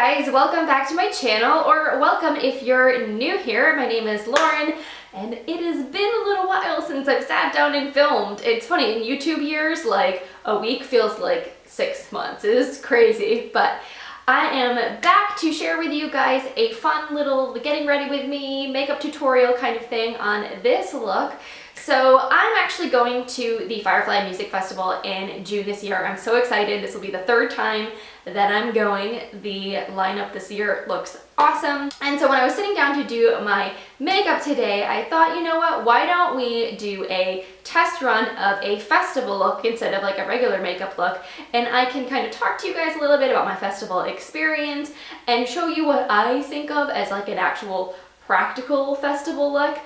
guys, welcome back to my channel, or welcome if you're new here. My name is Lauren, and it has been a little while since I've sat down and filmed. It's funny, in YouTube years, like a week feels like 6 months. It is crazy, but I am back to share with you guys a fun little getting ready with me makeup tutorial kind of thing on this look. So I'm actually going to the Firefly Music Festival in June this year. I'm so excited. This will be the third time that I'm going. The lineup this year looks awesome. And so when I was sitting down to do my makeup today, I thought, you know what, why don't we do a test run of a festival look instead of like a regular makeup look, and I can kind of talk to you guys a little bit about my festival experience and show you what I think of as like an actual practical festival look,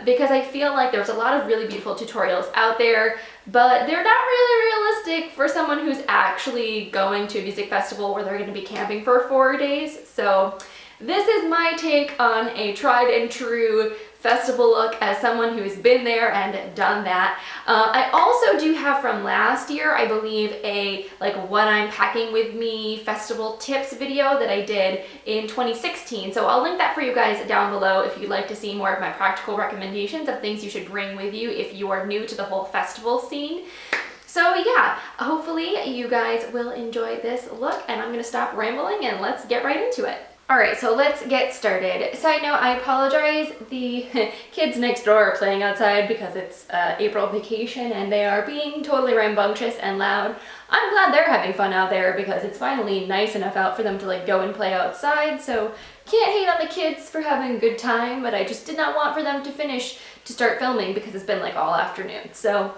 because I feel like there's a lot of really beautiful tutorials out there, but they're not really realistic for someone who's actually going to a music festival where they're going to be camping for 4 days. So this is my take on a tried and true festival look as someone who's been there and done that. I also do have from last year, I believe, a like what I'm packing with me festival tips video that I did in 2016. So I'll link that for you guys down below if you'd like to see more of my practical recommendations of things you should bring with you if you are new to the whole festival scene. So yeah, hopefully you guys will enjoy this look, and I'm gonna stop rambling and let's get right into it. Alright, so let's get started. Side note, I apologize, the kids next door are playing outside because it's April vacation and they are being totally rambunctious and loud. I'm glad they're having fun out there because it's finally nice enough out for them to like go and play outside, so can't hate on the kids for having a good time, but I just did not want for them to finish to start filming because it's been like all afternoon. So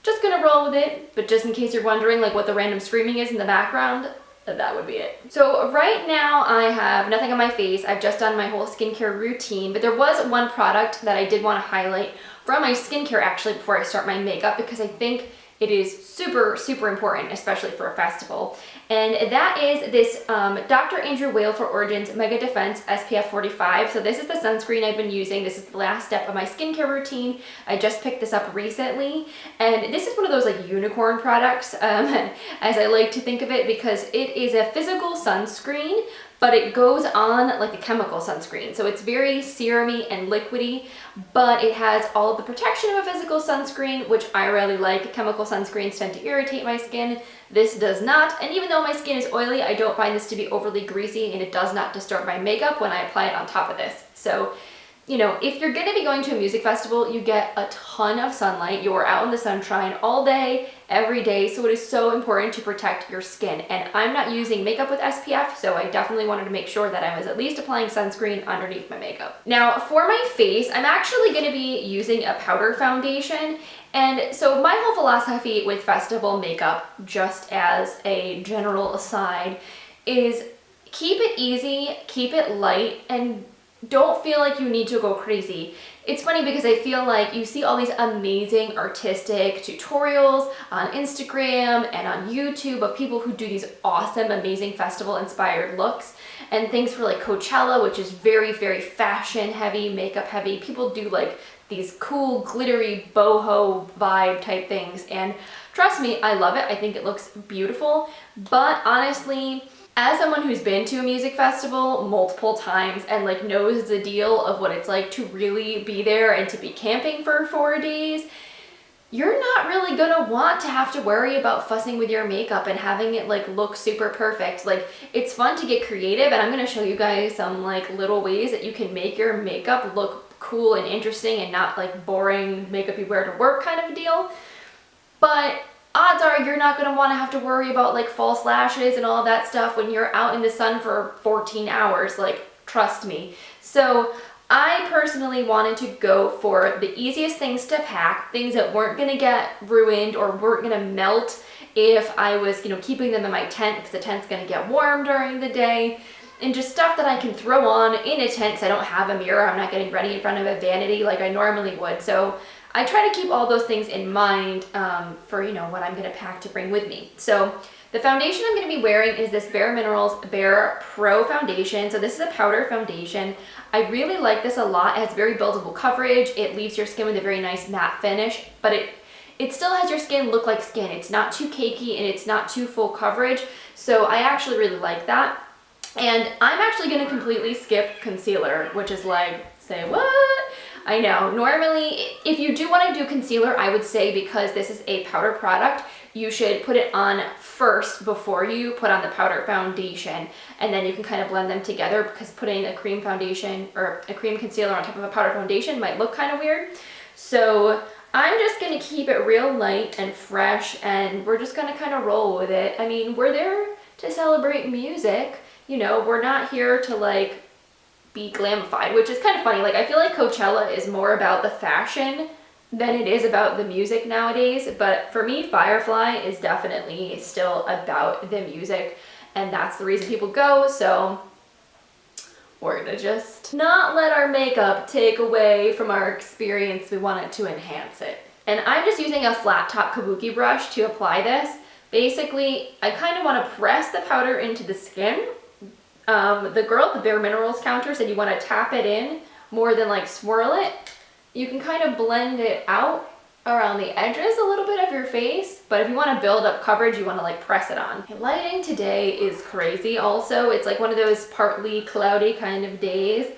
just gonna roll with it, but just in case you're wondering like what the random screaming is in the background, that would be it. So right now I have nothing on my face. I've just done my whole skincare routine, but there was one product that I did want to highlight from my skincare actually before I start my makeup, because I think it is super, super important, especially for a festival. And that is this Dr. Andrew Weil for Origins Mega Defense SPF 45. So this is the sunscreen I've been using. This is the last step of my skincare routine. I just picked this up recently. And this is one of those like unicorn products, as I like to think of it, because it is a physical sunscreen, but it goes on like a chemical sunscreen. So it's very serumy and liquidy, but it has all of the protection of a physical sunscreen, which I really like. Chemical sunscreens tend to irritate my skin. This does not. And even though my skin is oily, I don't find this to be overly greasy, and it does not disturb my makeup when I apply it on top of this. So, you know, if you're going to be going to a music festival, you get a ton of sunlight. You're out in the sunshine all day, every day, so it is so important to protect your skin. And I'm not using makeup with SPF, so I definitely wanted to make sure that I was at least applying sunscreen underneath my makeup. Now, for my face, I'm actually going to be using a powder foundation. And so my whole philosophy with festival makeup, just as a general aside, is keep it easy, keep it light, and don't feel like you need to go crazy. It's funny because I feel like you see all these amazing artistic tutorials on Instagram and on YouTube of people who do these awesome, amazing festival inspired looks, and things for like Coachella, which is very, very fashion heavy, makeup heavy. People do like these cool glittery boho vibe type things, and trust me, I love it. I think it looks beautiful, but honestly, as someone who's been to a music festival multiple times and like knows the deal of what it's like to really be there and to be camping for 4 days, you're not really gonna want to have to worry about fussing with your makeup and having it like look super perfect. Like, it's fun to get creative, and I'm gonna show you guys some like little ways that you can make your makeup look cool and interesting and not like boring makeup you wear to work kind of a deal. But odds are you're not going to want to have to worry about like false lashes and all that stuff when you're out in the sun for 14 hours, like, trust me. So I personally wanted to go for the easiest things to pack, things that weren't going to get ruined or weren't going to melt if I was, you know, keeping them in my tent, because the tent's going to get warm during the day. And just stuff that I can throw on in a tent because I don't have a mirror. I'm not getting ready in front of a vanity like I normally would. So I try to keep all those things in mind for, you know, what I'm going to pack to bring with me. So the foundation I'm going to be wearing is this Bare Minerals Bare Pro Foundation. So this is a powder foundation. I really like this a lot. It has very buildable coverage. It leaves your skin with a very nice matte finish, but it still has your skin look like skin. It's not too cakey and it's not too full coverage. So I actually really like that. And I'm actually gonna completely skip concealer, which is like, say what? I know, normally, if you do wanna do concealer, I would say because this is a powder product, you should put it on first before you put on the powder foundation, and then you can kind of blend them together, because putting a cream foundation or a cream concealer on top of a powder foundation might look kind of weird. So I'm just gonna keep it real light and fresh, and we're just gonna kind of roll with it. I mean, we're there to celebrate music. You know, we're not here to like be glamified, which is kind of funny. Like, I feel like Coachella is more about the fashion than it is about the music nowadays. But for me, Firefly is definitely still about the music, and that's the reason people go. So we're gonna just not let our makeup take away from our experience. We want it to enhance it. And I'm just using a flat top kabuki brush to apply this. Basically, I kind of want to press the powder into the skin. The girl at the Bare Minerals counter said you want to tap it in more than like swirl it. You can kind of blend it out around the edges a little bit of your face, but if you want to build up coverage, you want to like press it on. Lighting today is crazy also. It's like one of those partly cloudy kind of days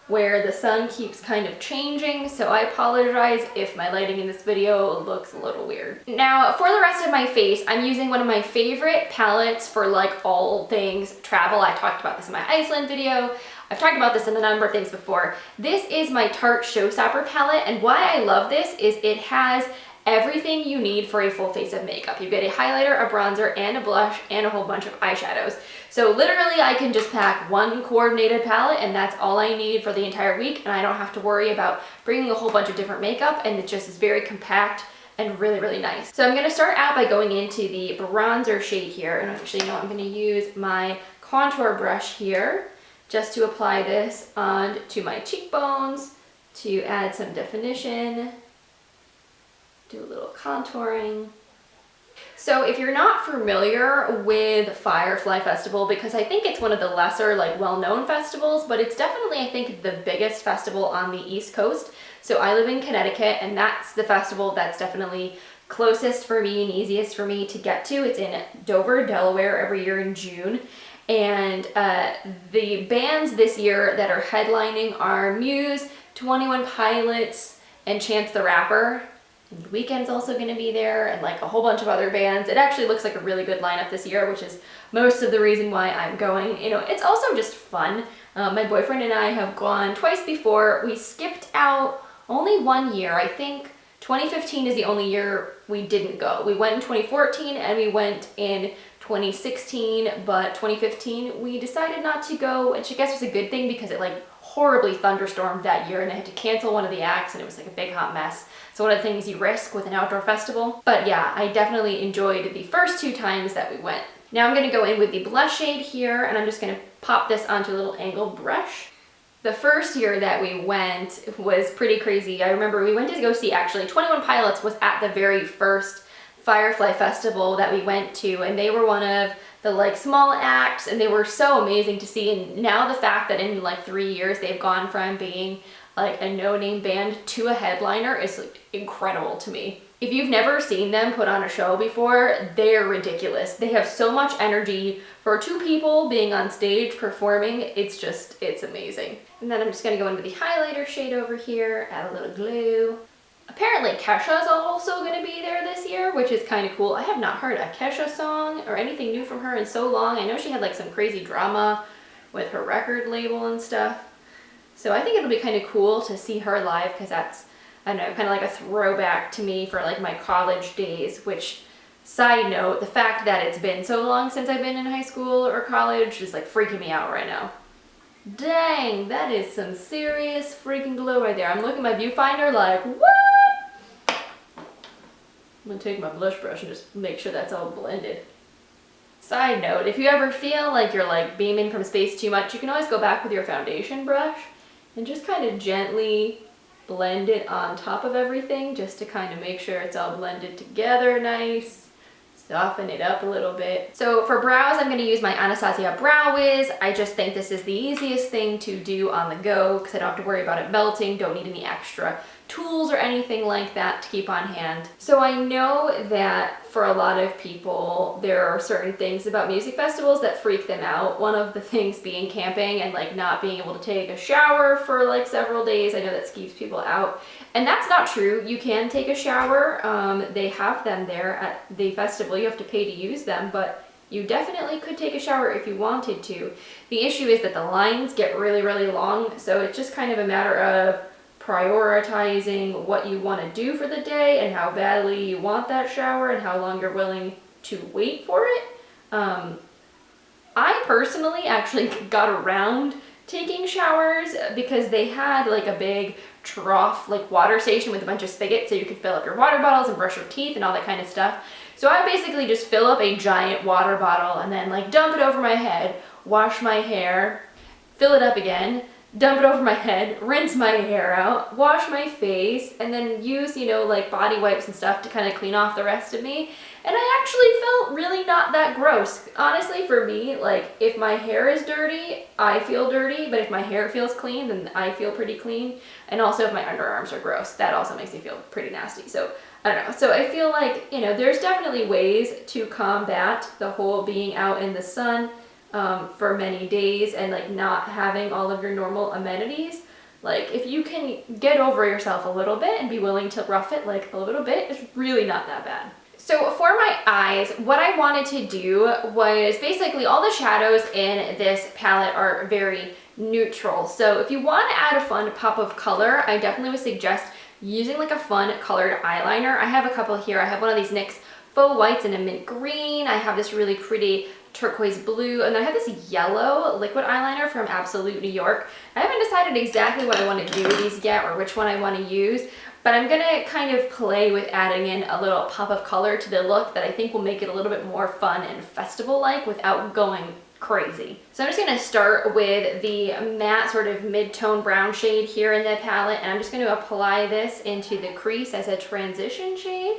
where the sun keeps kind of changing, so I apologize if my lighting in this video looks a little weird. Now, for the rest of my face, I'm using one of my favorite palettes for like all things travel. I talked about this in my Iceland video. I've talked about this in a number of things before. This is my Tarte Showstopper palette, and why I love this is it has everything you need for a full face of makeup. You get a highlighter, a bronzer, and a blush, and a whole bunch of eyeshadows. So literally I can just pack one coordinated palette, and that's all I need for the entire week, and I don't have to worry about bringing a whole bunch of different makeup, and it just is very compact and really, really nice. So I'm gonna start out by going into the bronzer shade here, and actually, no, I'm gonna use my contour brush here just to apply this onto my cheekbones to add some definition. Do a little contouring. So if you're not familiar with Firefly Festival, because I think it's one of the lesser like well-known festivals, but it's definitely, I think, the biggest festival on the East Coast. So I live in Connecticut, and that's the festival that's definitely closest for me and easiest for me to get to. It's in Dover, Delaware, every year in June. And the bands this year that are headlining are Muse, 21 Pilots, and Chance the Rapper. The Weeknd's also going to be there, and like a whole bunch of other bands. It actually looks like a really good lineup this year, which is most of the reason why I'm going. You know, it's also just fun. My boyfriend and I have gone twice before. We skipped out only one year. I think 2015 is the only year we didn't go. We went in 2014 and we went in 2016, but 2015 we decided not to go, which I guess was a good thing because it like horribly thunderstormed that year and they had to cancel one of the acts, and it was like a big hot mess. So one of the things you risk with an outdoor festival. But yeah, I definitely enjoyed the first two times that we went. Now I'm gonna go in with the blush shade here, and I'm just gonna pop this onto a little angled brush. The first year that we went was pretty crazy. I remember we went to go see, actually, 21 Pilots was at the very first Firefly Festival that we went to, and they were one of the like small acts, and they were so amazing to see. And now the fact that in like 3 years they've gone from being like a no-name band to a headliner is like incredible to me. If you've never seen them put on a show before, they're ridiculous. They have so much energy for two people being on stage performing. It's amazing. And then I'm just gonna go in with the highlighter shade over here, add a little glue. Apparently Kesha's also gonna be there this year, which is kind of cool. I have not heard a Kesha song or anything new from her in so long. I know she had like some crazy drama with her record label and stuff. So I think it'll be kind of cool to see her live, because that's, I don't know, kind of like a throwback to me for like my college days, which, side note, the fact that it's been so long since I've been in high school or college is like freaking me out right now. Dang, that is some serious freaking glow right there. I'm looking at my viewfinder like, what? I'm gonna take my blush brush and just make sure that's all blended. Side note, if you ever feel like you're like beaming from space too much, you can always go back with your foundation brush and just kind of gently blend it on top of everything, just to kind of make sure it's all blended together nice. Soften it up a little bit. So for brows, I'm gonna use my Anastasia Brow Wiz. I just think this is the easiest thing to do on the go because I don't have to worry about it melting, don't need any extra tools or anything like that to keep on hand. So I know that for a lot of people, there are certain things about music festivals that freak them out. One of the things being camping and like not being able to take a shower for like several days. I know that keeps people out. And that's not true. You can take a shower. They have them there at the festival. You have to pay to use them, but you definitely could take a shower if you wanted to. The issue is that the lines get really, really long. So it's just kind of a matter of prioritizing what you want to do for the day and how badly you want that shower and how long you're willing to wait for it. I personally actually got around taking showers because they had like a big trough, like water station with a bunch of spigots so you could fill up your water bottles and brush your teeth and all that kind of stuff. So I basically just fill up a giant water bottle and then like dump it over my head, wash my hair, fill it up again, dump it over my head, rinse my hair out, wash my face, and then use, you know, like body wipes and stuff to kind of clean off the rest of me. And I actually felt really not that gross. Honestly, for me, like if my hair is dirty, I feel dirty, but if my hair feels clean, then I feel pretty clean. And also if my underarms are gross, that also makes me feel pretty nasty. So I don't know. So I feel like, you know, there's definitely ways to combat the whole being out in the sun for many days and like not having all of your normal amenities. Like if you can get over yourself a little bit and be willing to rough it like a little bit, it's really not that bad. So for my eyes, what I wanted to do was basically all the shadows in this palette are very neutral. So if you want to add a fun pop of color, I definitely would suggest using like a fun colored eyeliner. I have a couple here. I have one of these NYX Faux Whites in a mint green. I have this really pretty turquoise blue, and then I have this yellow liquid eyeliner from Absolute New York. I haven't decided exactly what I want to do with these yet or which one I want to use, but I'm gonna kind of play with adding in a little pop of color to the look that I think will make it a little bit more fun and festival-like without going crazy. So I'm just gonna start with the matte sort of mid-tone brown shade here in the palette, and I'm just gonna apply this into the crease as a transition shade.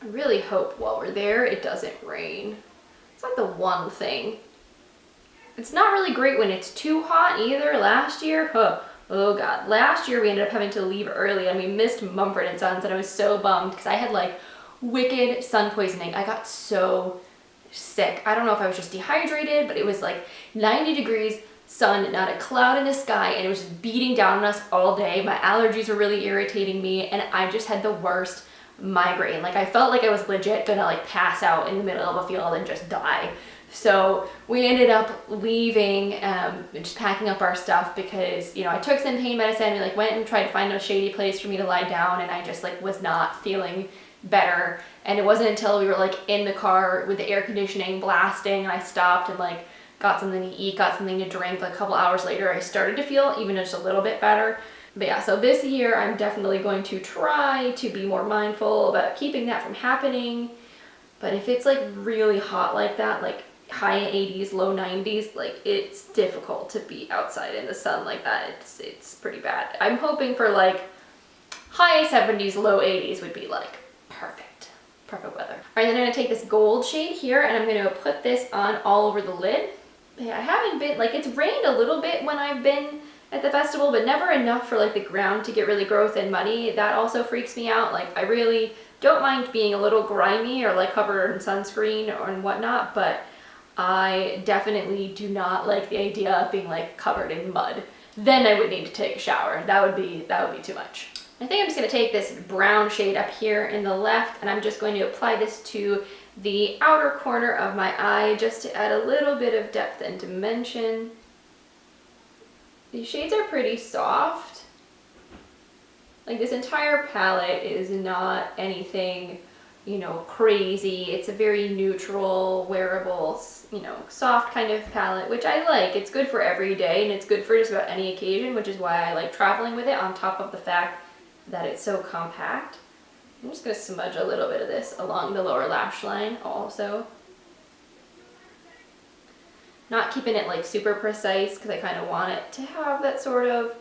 I really hope while we're there it doesn't rain. It's like the one thing. It's not really great when it's too hot either. Last year, oh god, last year we ended up having to leave early and we missed Mumford & Sons, and I was so bummed because I had like wicked sun poisoning. I got so sick. I don't know if I was just dehydrated, but it was like 90 degrees, sun, not a cloud in the sky, and it was just beating down on us all day. My allergies were really irritating me, and I just had the worst migraine. Like I felt like I was legit gonna like pass out in the middle of a field and just die. So we ended up leaving, just packing up our stuff because, you know, I took some pain medicine. We like went and tried to find a shady place for me to lie down, and I just like was not feeling better. And it wasn't until we were like in the car with the air conditioning blasting and I stopped and like got something to eat, got something to drink. Like a couple hours later, I started to feel even just a little bit better. But yeah, so this year I'm definitely going to try to be more mindful about keeping that from happening. But if it's like really hot like that, like high 80s, low 90s, like it's difficult to be outside in the sun like that. It's pretty bad. I'm hoping for like high 70s, low 80s would be like perfect weather. All right, then I'm gonna take this gold shade here and I'm gonna put this on all over the lid. But yeah, I haven't been, like it's rained a little bit when I've been at the festival, but never enough for like the ground to get really gross and muddy. That also freaks me out. Like I really don't mind being a little grimy or like covered in sunscreen or and whatnot, but I definitely do not like the idea of being like covered in mud. Then I would need to take a shower. That would be too much. I think I'm just gonna take this brown shade up here in the left, and I'm just going to apply this to the outer corner of my eye just to add a little bit of depth and dimension. These shades are pretty soft. Like this entire palette is not anything, you know, crazy. It's a very neutral, wearable, you know, soft kind of palette, which I like. It's good for every day and it's good for just about any occasion, which is why I like traveling with it, on top of the fact that it's so compact. I'm just gonna smudge a little bit of this along the lower lash line also. Not keeping it like super precise because I kind of want it to have that sort of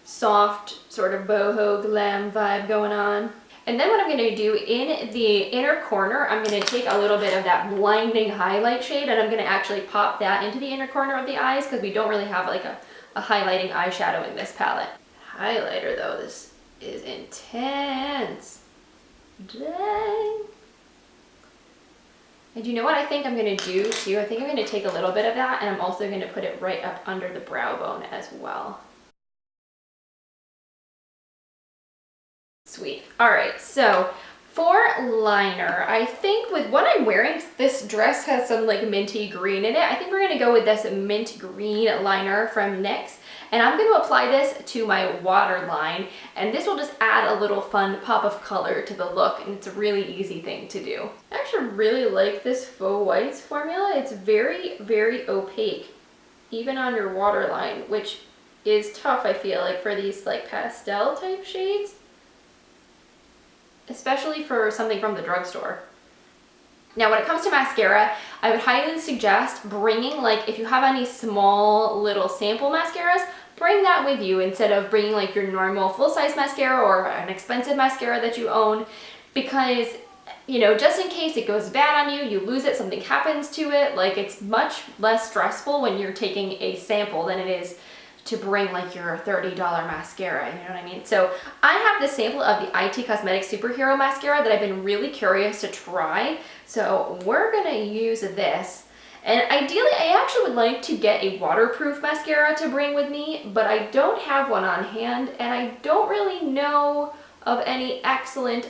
soft, sort of boho glam vibe going on. And then what I'm going to do in the inner corner, I'm going to take a little bit of that blinding highlight shade and I'm going to actually pop that into the inner corner of the eyes because we don't really have like a highlighting eyeshadow in this palette. Highlighter though, this is intense. Dang. And you know what I think I'm gonna do too? I think I'm gonna take a little bit of that and I'm also gonna put it right up under the brow bone as well. Sweet. All right, so for liner, I think with what I'm wearing, this dress has some like minty green in it. I think we're gonna go with this mint green liner from NYX. And I'm going to apply this to my waterline, and this will just add a little fun pop of color to the look, and it's a really easy thing to do. I actually really like this Faux Whites formula. It's very, very opaque, even on your waterline, which is tough, I feel like, for these like pastel type shades, especially for something from the drugstore. Now, when it comes to mascara, I would highly suggest bringing, like, if you have any small little sample mascaras, bring that with you instead of bringing like your normal full-size mascara or an expensive mascara that you own, because, you know, just in case it goes bad on you, you lose it, something happens to it, like it's much less stressful when you're taking a sample than it is to bring like your $30 mascara, you know what I mean? So I have this sample of the IT Cosmetics Superhero Mascara that I've been really curious to try. So we're gonna use this. And ideally, I actually would like to get a waterproof mascara to bring with me, but I don't have one on hand, and I don't really know of any excellent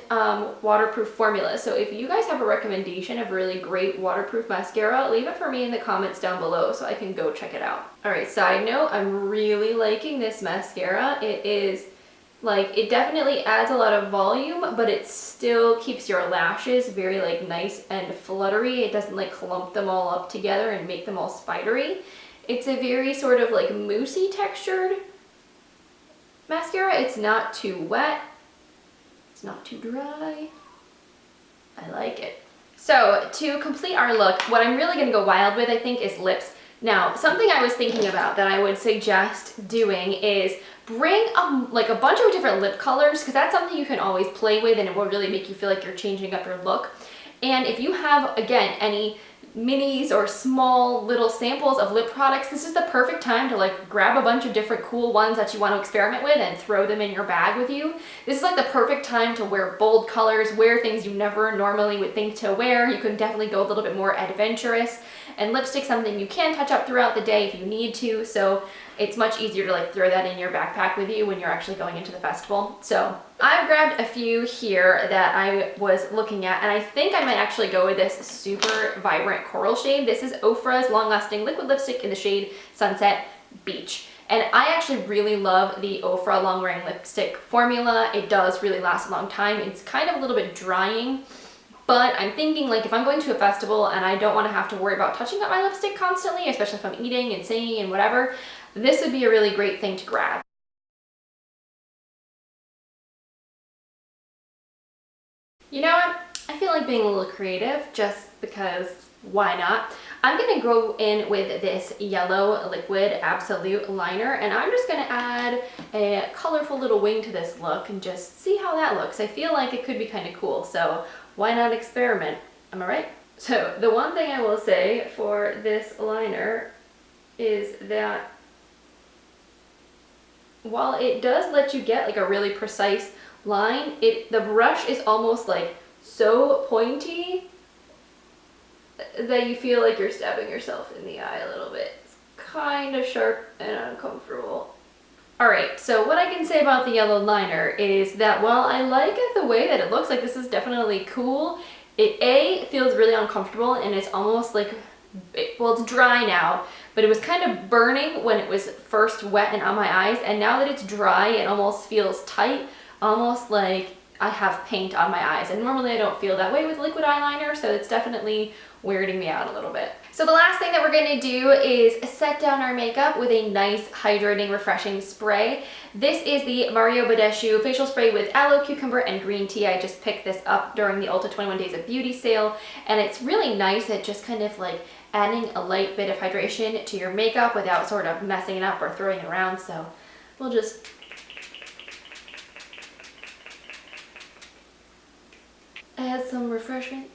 waterproof formula. So if you guys have a recommendation of really great waterproof mascara, leave it for me in the comments down below so I can go check it out. All right, side note, I'm really liking this mascara. It is like, it definitely adds a lot of volume, but it still keeps your lashes very like nice and fluttery. It doesn't like clump them all up together and make them all spidery. It's a very sort of like moussey textured mascara. It's not too wet. It's not too dry. I like it. So to complete our look, what I'm really gonna go wild with, I think, is lips. Now, something I was thinking about that I would suggest doing is bring like a bunch of different lip colors, because that's something you can always play with and it will really make you feel like you're changing up your look. And if you have, again, any minis or small little samples of lip products, this is the perfect time to like grab a bunch of different cool ones that you want to experiment with and throw them in your bag with you. This is like the perfect time to wear bold colors, wear things you never normally would think to wear. You can definitely go a little bit more adventurous. And lipstick's something you can touch up throughout the day if you need to, so it's much easier to like throw that in your backpack with you when you're actually going into the festival. So I've grabbed a few here that I was looking at, and I think I might actually go with this super vibrant coral shade. This is Ofra's long-lasting liquid lipstick in the shade Sunset Beach. And I actually really love the Ofra long-wearing lipstick formula. It does really last a long time. It's kind of a little bit drying, but I'm thinking like if I'm going to a festival and I don't want to have to worry about touching up my lipstick constantly, especially if I'm eating and singing and whatever, this would be a really great thing to grab. You know what? I feel like being a little creative just because why not? I'm gonna go in with this yellow liquid absolute liner, and I'm just gonna add a colorful little wing to this look and just see how that looks. I feel like it could be kind of cool, so why not experiment? Am I right? So the one thing I will say for this liner is that while it does let you get like a really precise line, the brush is almost like so pointy that you feel like you're stabbing yourself in the eye a little bit. It's kind of sharp and uncomfortable. Alright, so what I can say about the yellow liner is that while I like it the way that it looks, like this is definitely cool, it feels really uncomfortable, and it's almost like, well, it's dry now, but it was kind of burning when it was first wet and on my eyes, and now that it's dry, it almost feels tight, almost like I have paint on my eyes. And normally I don't feel that way with liquid eyeliner, so it's definitely weirding me out a little bit. So the last thing that we're going to do is set down our makeup with a nice hydrating refreshing spray. This is the Mario Badescu facial spray with aloe, cucumber, and green tea. I just picked this up during the Ulta 21 Days of Beauty sale, and it's really nice at just kind of like adding a light bit of hydration to your makeup without sort of messing it up or throwing it around. So we'll just add some refreshment.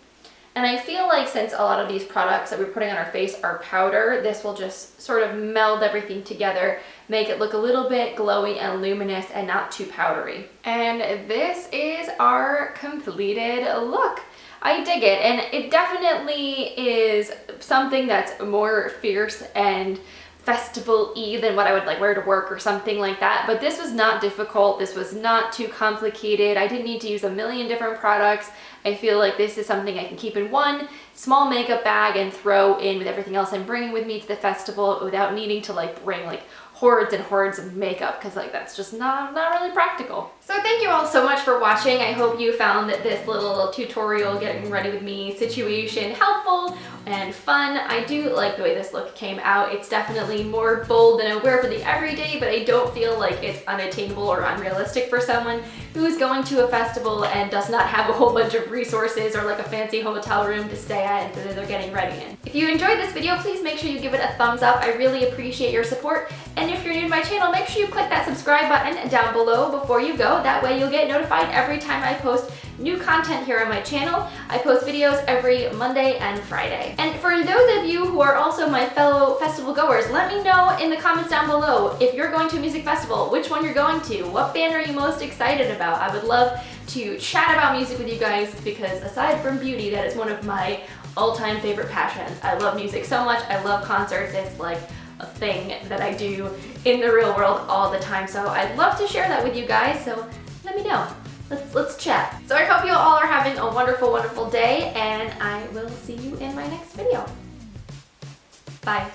And I feel like since a lot of these products that we're putting on our face are powder, this will just sort of meld everything together, make it look a little bit glowy and luminous and not too powdery. And this is our completed look. I dig it, and it definitely is something that's more fierce and festival-y than what I would like wear to work or something like that. But this was not difficult. This was not too complicated. I didn't need to use a million different products. I feel like this is something I can keep in one small makeup bag and throw in with everything else I'm bringing with me to the festival without needing to like bring like hordes and hordes of makeup, because like that's just not really practical. So thank you all so much for watching. I hope you found that this little tutorial getting ready with me situation helpful and fun. I do like the way this look came out. It's definitely more bold than I wear for the everyday, but I don't feel like it's unattainable or unrealistic for someone who's going to a festival and does not have a whole bunch of resources or like a fancy hotel room to stay at that they're getting ready in. If you enjoyed this video, please make sure you give it a thumbs up. I really appreciate your support. And if you're new to my channel, make sure you click that subscribe button down below before you go. That way you'll get notified every time I post new content here on my channel. I post videos every Monday and Friday. And for those of you who are also my fellow festival goers, let me know in the comments down below if you're going to a music festival, which one you're going to, what band are you most excited about. I would love to chat about music with you guys, because aside from beauty, that is one of my all-time favorite passions. I love music so much. I love concerts. It's like a thing that I do in the real world all the time. So I'd love to share that with you guys. So let me know. Let's chat. So I hope you all are having a wonderful, wonderful day, and I will see you in my next video. Bye.